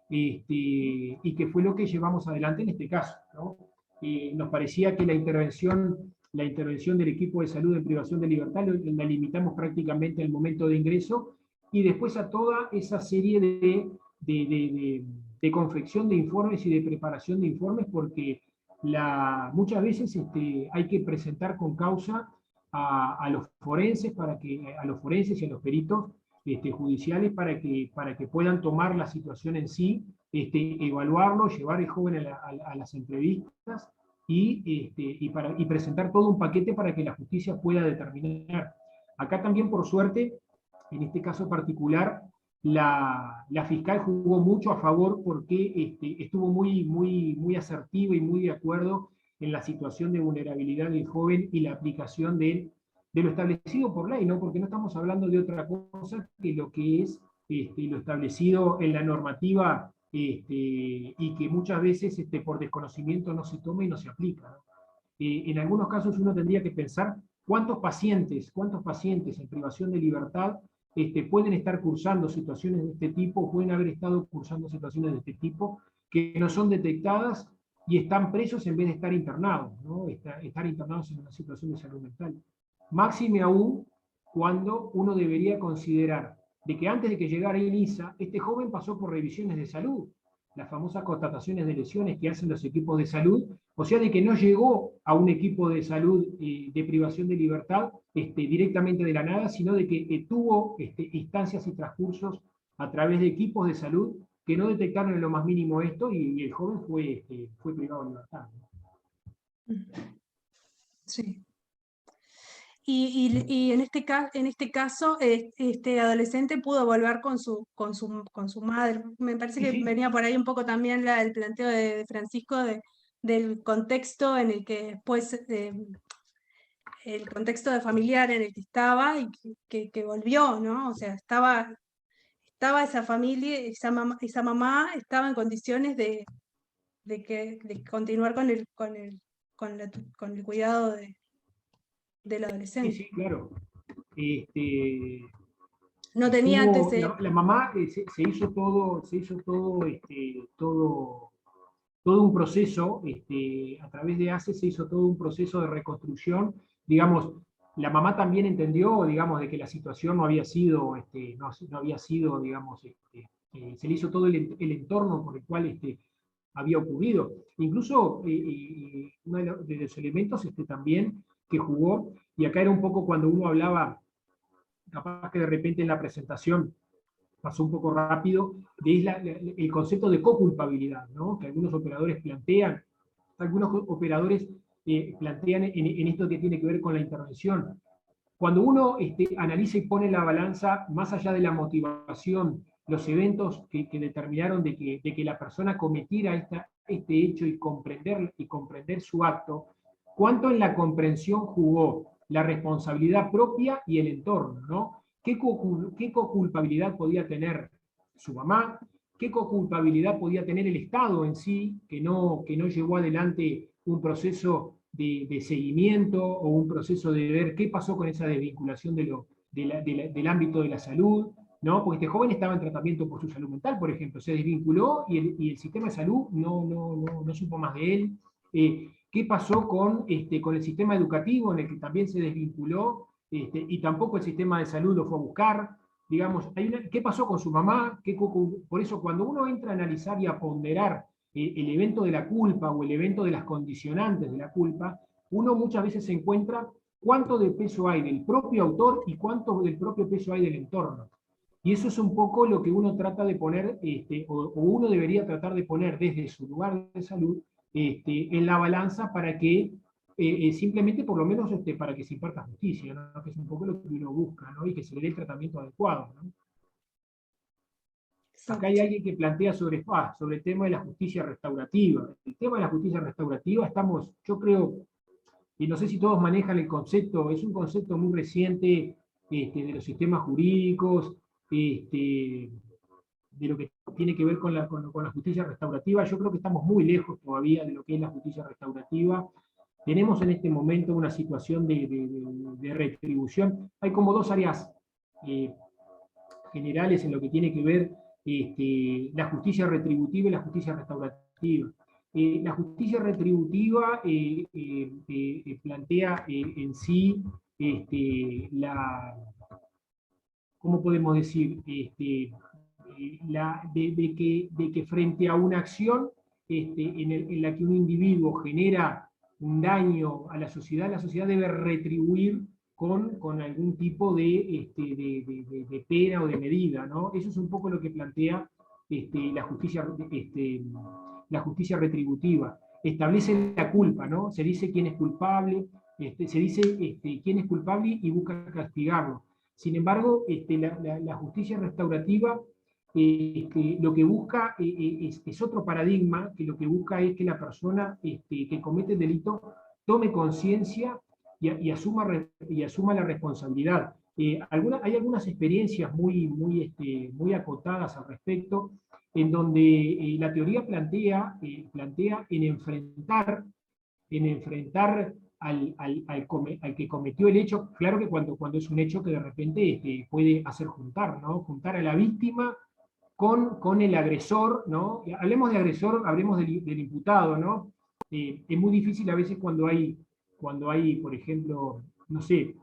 Y que fue lo que llevamos adelante en este caso, ¿no? Nos parecía que la intervención del equipo de salud en privación de libertad la limitamos prácticamente al momento de ingreso, y después a toda esa serie de confección de informes y de preparación de informes, porque muchas veces hay que presentar con causa a los forenses a los forenses y a los peritos judiciales para que puedan tomar la situación en sí, evaluarlo, llevar al joven a las entrevistas y presentar todo un paquete para que la justicia pueda determinar. Acá también, por suerte, en este caso particular, la fiscal jugó mucho a favor porque estuvo muy asertiva y muy de acuerdo en la situación de vulnerabilidad del joven y la aplicación de lo establecido por ley, ¿no? Porque no estamos hablando de otra cosa que lo que es lo establecido en la normativa y que muchas veces por desconocimiento no se toma y no se aplica, ¿no? En algunos casos uno tendría que pensar cuántos pacientes en privación de libertad pueden estar cursando situaciones de este tipo, pueden haber estado cursando situaciones de este tipo, que no son detectadas y están presos en vez de estar internados, ¿no? Estar internados en una situación de salud mental. Máxime aún cuando uno debería considerar de que antes de que llegara INISA, este joven pasó por revisiones de salud, las famosas constataciones de lesiones que hacen los equipos de salud, o sea, de que no llegó a un equipo de salud de privación de libertad directamente de la nada, sino de que tuvo instancias y transcursos a través de equipos de salud que no detectaron en lo más mínimo esto, y el joven fue privado de libertad. Sí. Y en este caso, este adolescente pudo volver con su madre. Me parece Sí, que sí. venía por ahí un poco también el planteo de Francisco del contexto en el que después, el contexto de familiar en el que estaba y que volvió, ¿no? O sea, estaba esa familia, esa mamá estaba en condiciones de continuar con el cuidado del Sí, adolescente. sí, claro. No tenía antes. La mamá se hizo todo un proceso, a través de ACE se hizo todo un proceso de reconstrucción. Digamos, la mamá también entendió, digamos, de que la situación no había sido, no había sido, digamos, se le hizo todo el entorno por el cual había ocurrido. Incluso uno de los elementos también que jugó, y acá era un poco cuando uno hablaba, capaz que de repente en la presentación pasó un poco rápido, el concepto de coculpabilidad, ¿no? Que algunos operadores plantean en esto que tiene que ver con la intervención. Cuando uno analiza y pone la balanza, más allá de la motivación, los eventos que determinaron de que la persona cometiera este hecho y comprender su acto, ¿cuánto en la comprensión jugó la responsabilidad propia y el entorno, ¿no? qué coculpabilidad podía tener su mamá, qué coculpabilidad podía tener el Estado en sí, que no llevó adelante un proceso de seguimiento o un proceso de ver qué pasó con esa desvinculación del ámbito de la salud, ¿no? Porque este joven estaba en tratamiento por su salud mental, por ejemplo, se desvinculó y el sistema de salud no supo más de él. ¿Qué pasó con el sistema educativo en el que también se desvinculó y tampoco el sistema de salud lo fue a buscar? Digamos, ¿qué pasó con su mamá? Por eso cuando uno entra a analizar y a ponderar el evento de la culpa o el evento de las condicionantes de la culpa, uno muchas veces se encuentra cuánto de peso hay del propio autor y cuánto del propio peso hay del entorno. Y eso es un poco lo que uno trata de poner, o uno debería tratar de poner desde su lugar de salud en la balanza para que simplemente por lo menos para que se imparta justicia, ¿no? Que es un poco lo que uno busca, ¿no? Y que se le dé el tratamiento adecuado, ¿no? Acá hay alguien que plantea sobre el tema de la justicia restaurativa. El tema de la justicia restaurativa yo creo, y no sé si todos manejan el concepto, es un concepto muy reciente de los sistemas jurídicos, de lo que tiene que ver con la justicia restaurativa. Yo creo que estamos muy lejos todavía de lo que es la justicia restaurativa. Tenemos en este momento una situación de retribución. Hay como dos áreas generales en lo que tiene que ver la justicia retributiva y la justicia restaurativa. La justicia retributiva plantea en sí ¿cómo podemos decir? De que frente a una acción en la que un individuo genera un daño a la sociedad debe retribuir con algún tipo de pena o de medida, ¿no? Eso es un poco lo que plantea la justicia retributiva. Establece la culpa, ¿no? Se dice quién es culpable, se dice quién es culpable y busca castigarlo. Sin embargo, la justicia restaurativa lo que busca es otro paradigma, que lo que busca es que la persona que comete el delito tome conciencia y asuma la responsabilidad. Hay algunas experiencias muy acotadas al respecto, en donde la teoría plantea en enfrentar al que cometió el hecho. Claro que cuando es un hecho que de repente puede hacer juntar, ¿no? Juntar a la víctima con el agresor, ¿no? Hablemos de agresor, hablemos del imputado, ¿no? Es muy difícil a veces cuando hay, por ejemplo, no sé,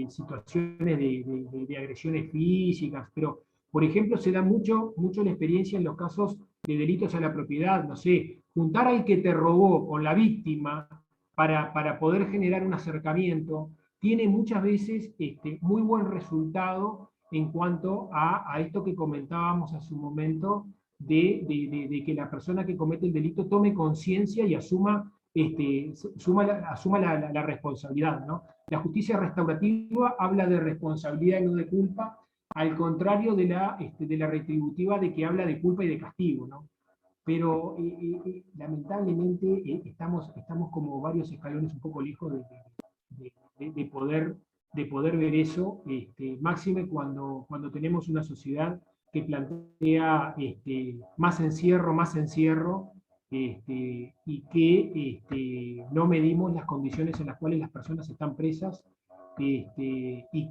situaciones de agresiones físicas, pero, por ejemplo, se da mucho la experiencia en los casos de delitos a la propiedad, no sé, juntar al que te robó con la víctima para poder generar un acercamiento, tiene muchas veces muy buen resultado en cuanto a esto que comentábamos hace un momento, de que la persona que comete el delito tome conciencia y asuma la responsabilidad, ¿no? La justicia restaurativa habla de responsabilidad y no de culpa, al contrario de la retributiva, de que habla de culpa y de castigo, ¿no? Pero lamentablemente estamos como varios escalones un poco lejos de poder ver eso, máxime cuando tenemos una sociedad que plantea más encierro, y que no medimos las condiciones en las cuales las personas están presas, y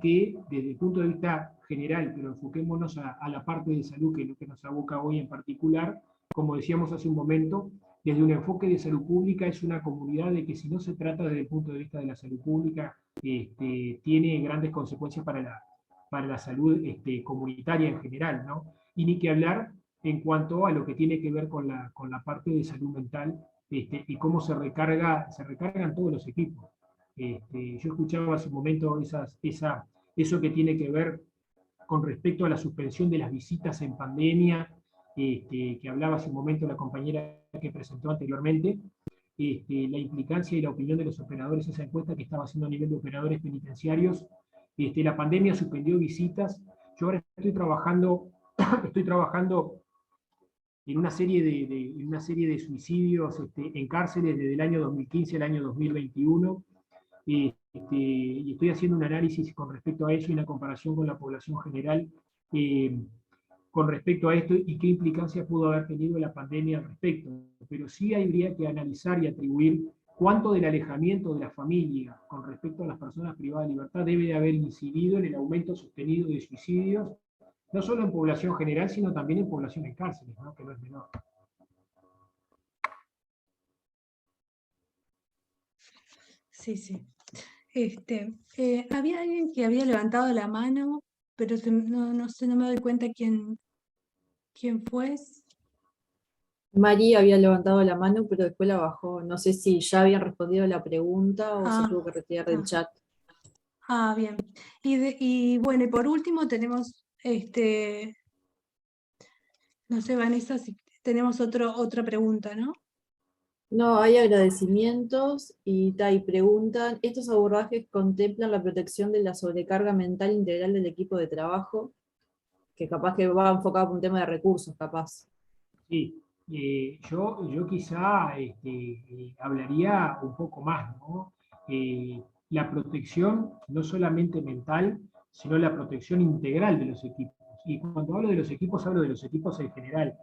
que desde el punto de vista general, pero enfoquémonos a la parte de salud, que es lo que nos aboca hoy en particular, como decíamos hace un momento, desde un enfoque de salud pública es una comunidad de que si no se trata desde el punto de vista de la salud pública, tiene grandes consecuencias para la salud comunitaria en general, ¿no? Y ni que hablar en cuanto a lo que tiene que ver con la parte de salud mental, y cómo se recargan todos los equipos. Yo escuchaba hace un momento eso que tiene que ver con respecto a la suspensión de las visitas en pandemia, que hablaba hace un momento la compañera que presentó anteriormente, la implicancia y la opinión de los operadores, esa encuesta que estaba haciendo a nivel de operadores penitenciarios. La pandemia suspendió visitas. Yo ahora estoy trabajando en una serie de suicidios en cárceles desde el año 2015 al año 2021. y estoy haciendo un análisis con respecto a eso y una comparación con la población general con respecto a esto y qué implicancia pudo haber tenido la pandemia al respecto. Pero sí habría que analizar y atribuir cuánto del alejamiento de la familia con respecto a las personas privadas de libertad debe de haber incidido en el aumento sostenido de suicidios, no solo en población general, sino también en población en cárceles, ¿no? Que no es menor. Sí, sí. Había alguien que había levantado la mano, pero no sé, no me doy cuenta quién fue. María había levantado la mano, pero después la bajó. No sé si ya habían respondido a la pregunta o se Ah, tuvo que retirar del ah, chat. bien. Y bueno, y por último tenemos, no sé, Vanessa, si tenemos otra pregunta, ¿no? No, hay agradecimientos y preguntan, ¿estos abordajes contemplan la protección de la sobrecarga mental integral del equipo de trabajo? Que capaz que va enfocado por un tema de recursos, capaz. Sí, yo quizá hablaría un poco más, ¿no? La protección no solamente mental, sino la protección integral de los equipos. Y cuando hablo de los equipos, hablo de los equipos en general.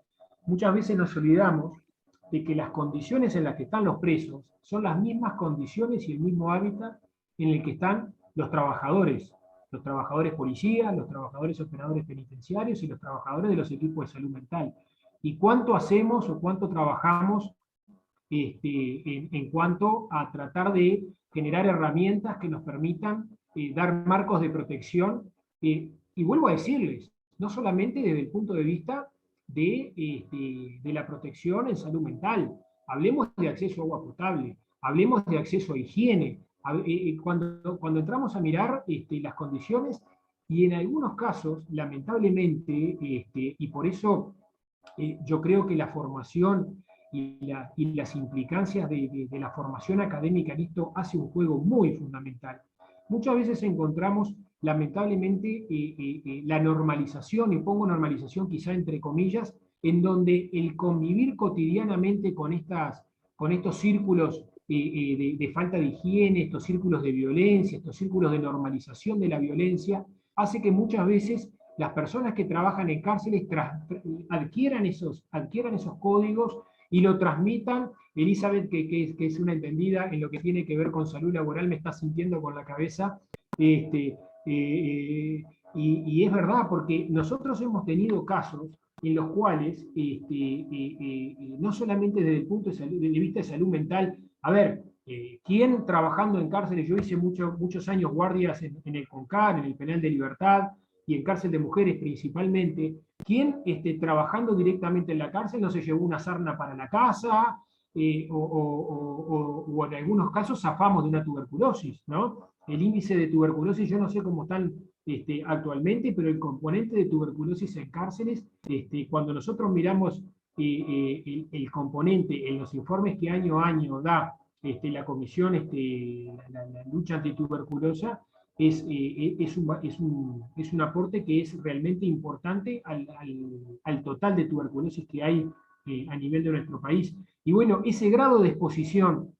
Muchas veces nos olvidamos de que las condiciones en las que están los presos son las mismas condiciones y el mismo hábitat en el que están los trabajadores policías, los trabajadores operadores penitenciarios y los trabajadores de los equipos de salud mental. Y cuánto hacemos o cuánto trabajamos en cuanto a tratar de generar herramientas que nos permitan dar marcos de protección. Y vuelvo a decirles, no solamente desde el punto de vista de la protección en salud mental, hablemos de acceso a agua potable, hablemos de acceso a higiene, cuando entramos a mirar las condiciones, y en algunos casos, lamentablemente, y por eso yo creo que la formación y las implicancias de la formación académica en esto hace un juego muy fundamental. Muchas veces encontramos, lamentablemente, la normalización, y pongo normalización quizá entre comillas, en donde el convivir cotidianamente con estos círculos de falta de higiene, estos círculos de violencia, estos círculos de normalización de la violencia, hace que muchas veces las personas que trabajan en cárceles adquieran esos códigos y lo transmitan. Elizabeth, que es una entendida en lo que tiene que ver con salud laboral, me está sintiendo con la cabeza. Y es verdad, porque nosotros hemos tenido casos en los cuales, no solamente desde el punto de vista de salud mental, a ver, ¿quién trabajando en cárceles? Yo hice muchos años guardias en el CONCAR, en el Penal de Libertad, y en cárcel de mujeres principalmente, ¿quién trabajando directamente en la cárcel no se llevó una sarna para la casa? O en algunos casos zafamos de una tuberculosis, ¿no? El índice de tuberculosis, yo no sé cómo están actualmente, pero el componente de tuberculosis en cárceles, cuando nosotros miramos el componente en los informes que año a año da la comisión, la lucha antituberculosa, es un aporte que es realmente importante al total de tuberculosis que hay a nivel de nuestro país. Y bueno, ese grado de exposición,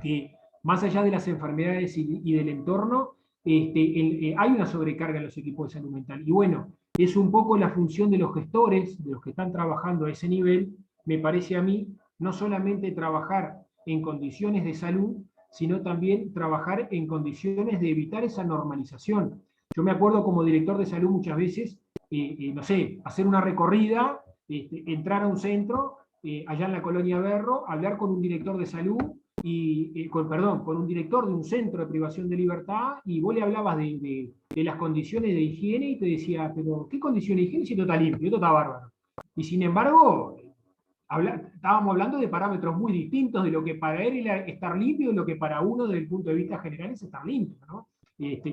que más allá de las enfermedades y del entorno, hay una sobrecarga en los equipos de salud mental. Y bueno, es un poco la función de los gestores, de los que están trabajando a ese nivel, me parece a mí, no solamente trabajar en condiciones de salud, sino también trabajar en condiciones de evitar esa normalización. Yo me acuerdo como director de salud muchas veces, no sé, hacer una recorrida, entrar a un centro, allá en la colonia Berro, hablar con un director de salud, con un director de un centro de privación de libertad, y vos le hablabas de las condiciones de higiene y te decía, pero ¿qué condiciones de higiene si esto está limpio, esto está bárbaro? Y sin embargo, estábamos hablando de parámetros muy distintos de lo que para él era estar limpio y lo que para uno desde el punto de vista general es estar limpio, ¿no?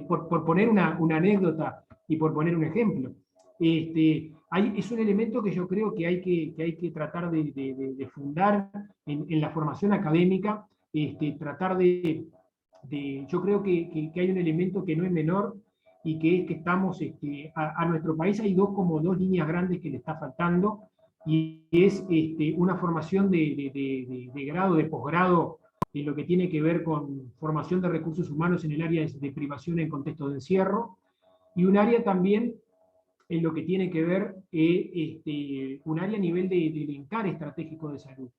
Por poner una anécdota y por poner un ejemplo. Es un elemento que yo creo que hay que tratar de fundar en la formación académica, tratar yo creo que hay un elemento que no es menor, y que es que estamos, a nuestro país hay como dos líneas grandes que le está faltando, y es una formación de grado, de posgrado en lo que tiene que ver con formación de recursos humanos en el área de privación en contexto de encierro, y un área también en lo que tiene que ver, un área a nivel del encare estratégico de salud.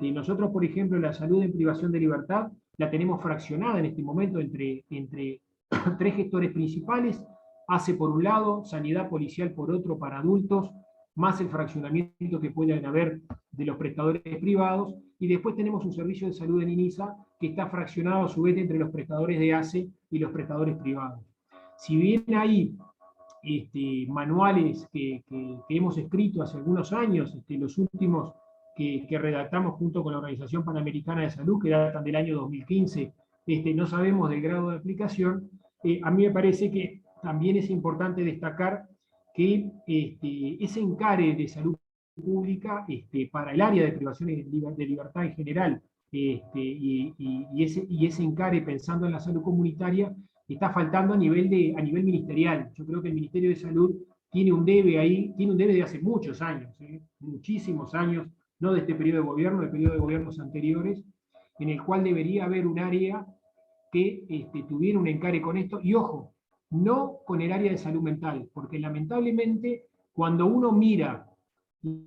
Nosotros, por ejemplo, la salud en privación de libertad la tenemos fraccionada en este momento entre tres gestores principales: ACE por un lado, sanidad policial por otro para adultos, más el fraccionamiento que pueden haber de los prestadores privados, y después tenemos un servicio de salud en INISA que está fraccionado a su vez entre los prestadores de ACE y los prestadores privados. Si bien hay manuales que hemos escrito hace algunos años, los últimos que redactamos junto con la Organización Panamericana de Salud, que datan del año 2015, no sabemos del grado de aplicación. A mí me parece que también es importante destacar que ese encare de salud pública para el área de privación de libertad en general, y ese encare pensando en la salud comunitaria, está faltando a nivel ministerial. Yo creo que el Ministerio de Salud tiene un debe ahí, tiene un debe de hace muchos años, muchísimos años, no de este periodo de gobierno, del periodo de gobiernos anteriores, en el cual debería haber un área que tuviera un encare con esto, y ojo, no con el área de salud mental, porque lamentablemente cuando uno mira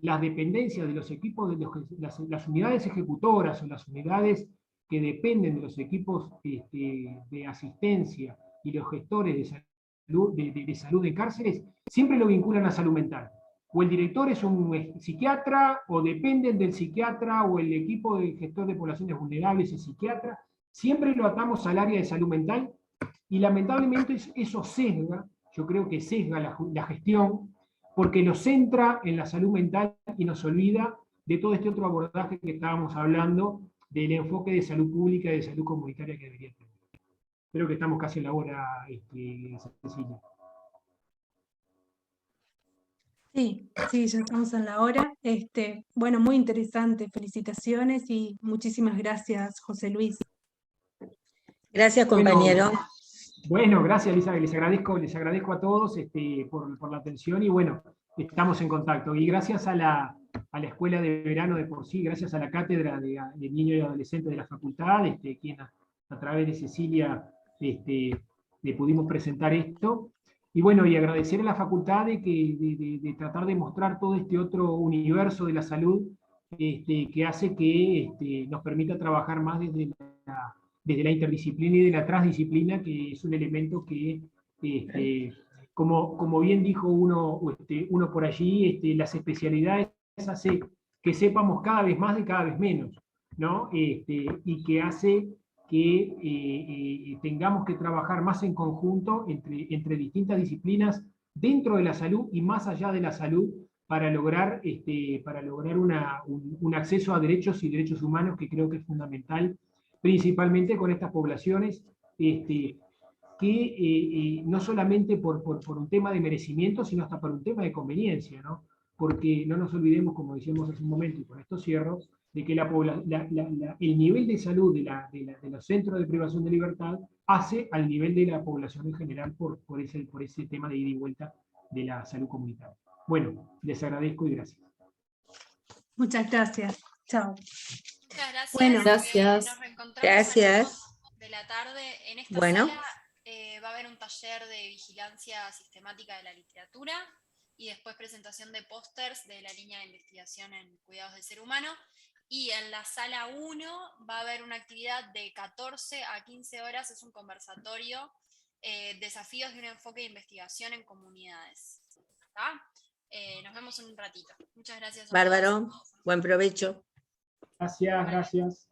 las dependencias de los equipos, de las unidades ejecutoras o las unidades que dependen de los equipos de asistencia y los gestores de salud de cárceles, siempre lo vinculan a salud mental. O el director es un psiquiatra, o dependen del psiquiatra, o el equipo de gestor de poblaciones vulnerables es psiquiatra. Siempre lo atamos al área de salud mental, y lamentablemente eso sesga, yo creo que sesga la gestión, porque nos centra en la salud mental y nos olvida de todo este otro abordaje que estábamos hablando, del enfoque de salud pública y de salud comunitaria que debería tener. Creo que estamos casi en la hora, Cecilia. Sí, sí, ya estamos en la hora. Bueno, muy interesante, felicitaciones y muchísimas gracias, José Luis. Gracias, compañero. Bueno, gracias, Elizabeth, les agradezco a todos por la atención, y bueno, estamos en contacto. Y gracias a la Escuela de Verano de por sí, gracias a la Cátedra de Niños y Adolescentes de la Facultad, quien a través de Cecilia le pudimos presentar esto. Y bueno, y agradecer a la facultad de tratar de mostrar todo este otro universo de la salud, que hace que nos permita trabajar más desde la interdisciplina y de la transdisciplina, que es un elemento que, como bien dijo uno por allí, las especialidades hace que sepamos cada vez más de cada vez menos, ¿no? Y que hace que tengamos que trabajar más en conjunto entre distintas disciplinas dentro de la salud y más allá de la salud, para lograr un acceso a derechos y derechos humanos, que creo que es fundamental, principalmente con estas poblaciones, que no solamente por un tema de merecimiento, sino hasta por un tema de conveniencia, ¿no? Porque no nos olvidemos, como decíamos hace un momento, y con esto cierro, de que el nivel de salud de los centros de privación de libertad hace al nivel de la población en general por ese tema de ida y vuelta de la salud comunitaria. Bueno, les agradezco y gracias. Muchas gracias. Chao. Muchas gracias. Bueno, gracias. Nos reencontramos Gracias. a las 2 de la tarde. En esta Bueno. sala va a haber un taller de vigilancia sistemática de la literatura, y después presentación de pósters de la línea de investigación en cuidados del ser humano. Y en la sala 1 va a haber una actividad de 14 a 15 horas, es un conversatorio, desafíos de un enfoque de investigación en comunidades. ¿Está? Nos vemos en un ratito. Muchas gracias. Bárbaro. Buen provecho. Gracias. Gracias.